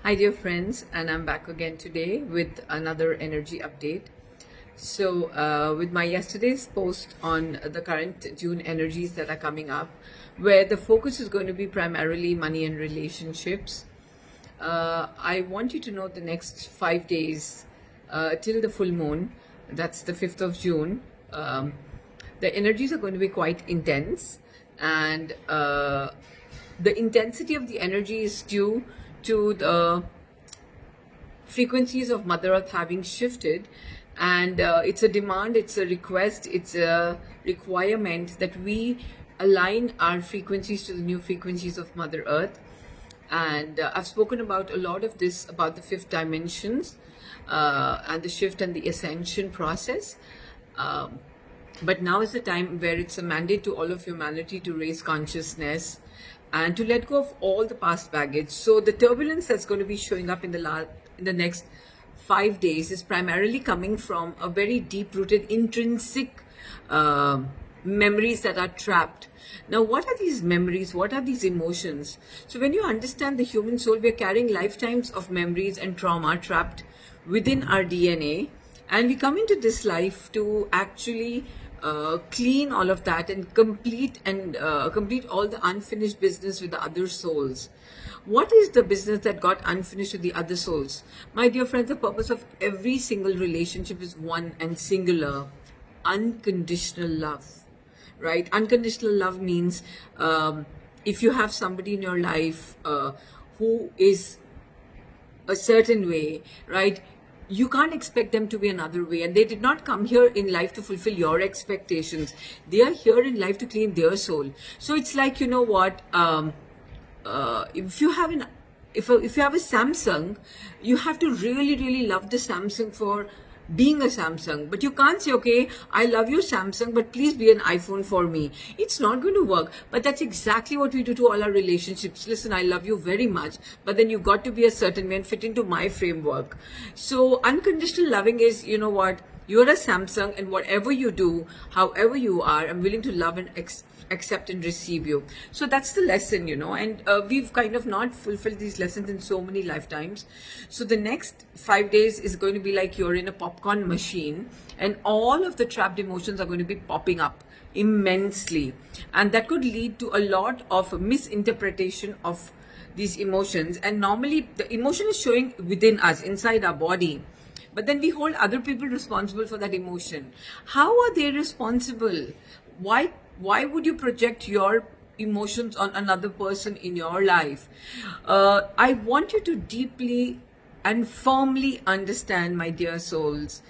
Hi, dear friends, and I'm back again today with another energy update. With my yesterday's post on the current June energies that are coming up, where the focus is going to be primarily money and relationships, I want you to know the next 5 days till the full moon, that's the 5th of June. The energies are going to be quite intense, and the intensity of the energy is due to the frequencies of Mother Earth having shifted, and it's a demand, it's a request, it's a requirement that we align our frequencies to the new frequencies of Mother Earth. And I've spoken about a lot of this about the fifth dimensions and the shift and the ascension process. But now is the time where it's a mandate to all of humanity to raise consciousness and to let go of all the past baggage. So the turbulence that's going to be showing up in the next 5 days is primarily coming from a very deep-rooted intrinsic memories that are trapped. Now, what are these memories? What are these emotions? So when you understand the human soul, we are carrying lifetimes of memories and trauma trapped within our DNA, and we come into this life to actually clean all of that and complete all the unfinished business with the other souls. What is the business that got unfinished with the other souls? My dear friends, the purpose of every single relationship is one and singular: unconditional love. Right? Unconditional love means if you have somebody in your life who is a certain way, right? You can't expect them to be another way, and they did not come here in life to fulfill your expectations. They are here in life to clean their soul. So it's like, you know what, if you have if you have a Samsung, you have to really love the Samsung for being a Samsung. But you can't say, okay, I love you, Samsung, but please be an iPhone for me. It's not going to work. But that's exactly what we do to all our relationships. Listen, I love you very much, but then you got to be a certain way and fit into my framework. So unconditional loving is, you know what, you're a Samsung, and whatever you do, however you are, I'm willing to love and accept and receive you. So that's the lesson, and we've kind of not fulfilled these lessons in so many lifetimes. So the next 5 days is going to be like you're in a popcorn machine, and all of the trapped emotions are going to be popping up immensely, and that could lead to a lot of misinterpretation of these emotions. And normally the emotion is showing within us, inside our body, but then we hold other people responsible for that emotion. How are they responsible? Why would you project your emotions on another person in your life? I want you to deeply and firmly understand, my dear souls,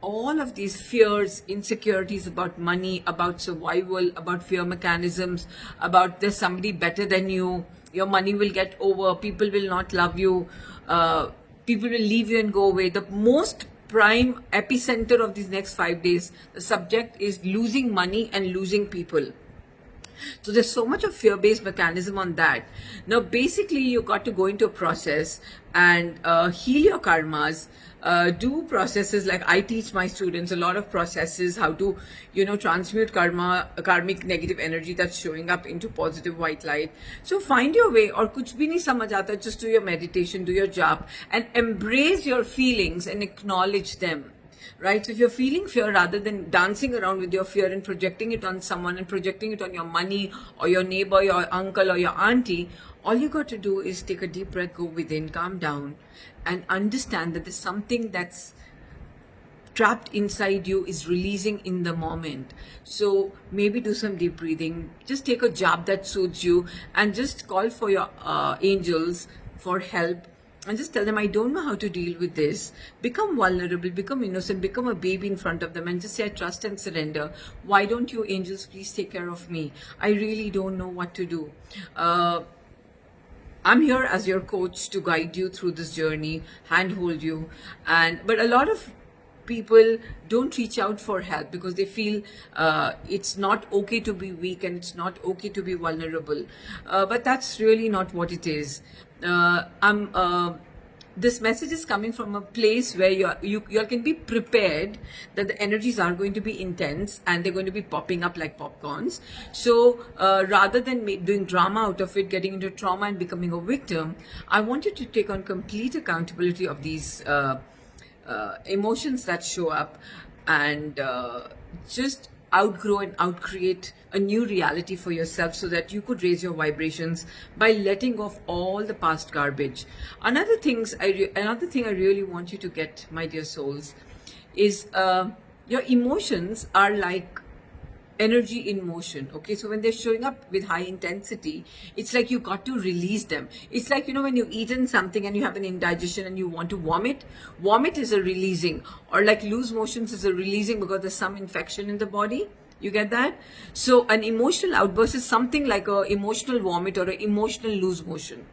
all of these fears, insecurities about money, about survival, about fear mechanisms, about there's somebody better than you, your money will get over, people will not love you, people will leave you and go away. The most prime epicenter of these next 5 days, the subject is losing money and losing people. So there's so much of fear-based mechanism on that. Now, basically, you got to go into a process and heal your karmas. Do processes like I teach my students a lot of processes, how to, transmute karmic negative energy that's showing up into positive white light. So find your way, or kuch bhi nahi samajh aata, just do your meditation, do your job, and embrace your feelings and acknowledge them. Right? So if you're feeling fear, rather than dancing around with your fear and projecting it on someone and projecting it on your money or your neighbor, your uncle or your auntie, all you got to do is take a deep breath, go within, calm down, and understand that there's something that's trapped inside you is releasing in the moment. So maybe do some deep breathing, just take a job that suits you, and just call for your angels for help, and just tell them, I don't know how to deal with this. Become vulnerable, become innocent, become a baby in front of them, and just say, I trust and surrender. Why don't you angels please take care of me? I really don't know what to do. I'm here as your coach to guide you through this journey, handhold you. But a lot of people don't reach out for help because they feel it's not okay to be weak and it's not okay to be vulnerable. But that's really not what it is. this message is coming from a place where you can be prepared that the energies are going to be intense and they're going to be popping up like popcorns. So rather than doing drama out of it, getting into trauma and becoming a victim, I want you to take on complete accountability of these emotions that show up, and just outgrow and outcreate a new reality for yourself so that you could raise your vibrations by letting go of all the past garbage. Another thing I really want you to get, my dear souls, is your emotions are like energy in motion. Okay, so when they're showing up with high intensity, it's like you got to release them. It's like, when you've eaten something and you have an indigestion and you want to vomit is a releasing, or like loose motions is a releasing because there's some infection in the body. You get that? So an emotional outburst is something like a emotional vomit or an emotional loose motion.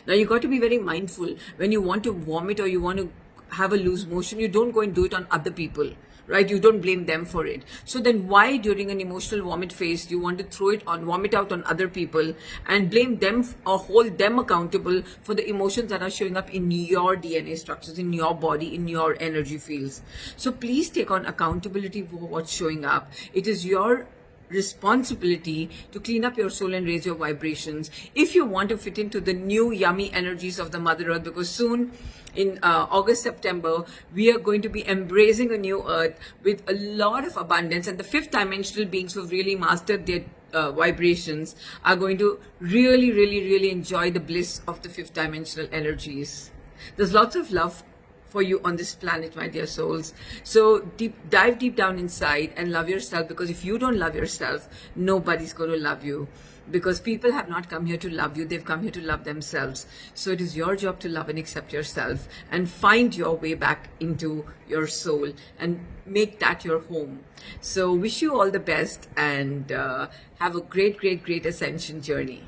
Now you got to be very mindful when you want to vomit or you want to have a loose motion. You don't go and do it on other people, right? You don't blame them for it. So then why during an emotional vomit phase you want to vomit out on other people and blame them or hold them accountable for the emotions that are showing up in your DNA structures, in your body, in your energy fields? So please take on accountability for what's showing up. It is your responsibility to clean up your soul and raise your vibrations if you want to fit into the new yummy energies of the Mother Earth, because soon in August, September, we are going to be embracing a new earth with a lot of abundance, and the fifth dimensional beings who've really mastered their vibrations are going to really enjoy the bliss of the fifth dimensional energies. There's lots of love for you on this planet, my dear souls. So dive deep down inside and love yourself, because if you don't love yourself, nobody's going to love you, because people have not come here to love you, they've come here to love themselves. So it is your job to love and accept yourself and find your way back into your soul and make that your home. So wish you all the best and have a great ascension journey.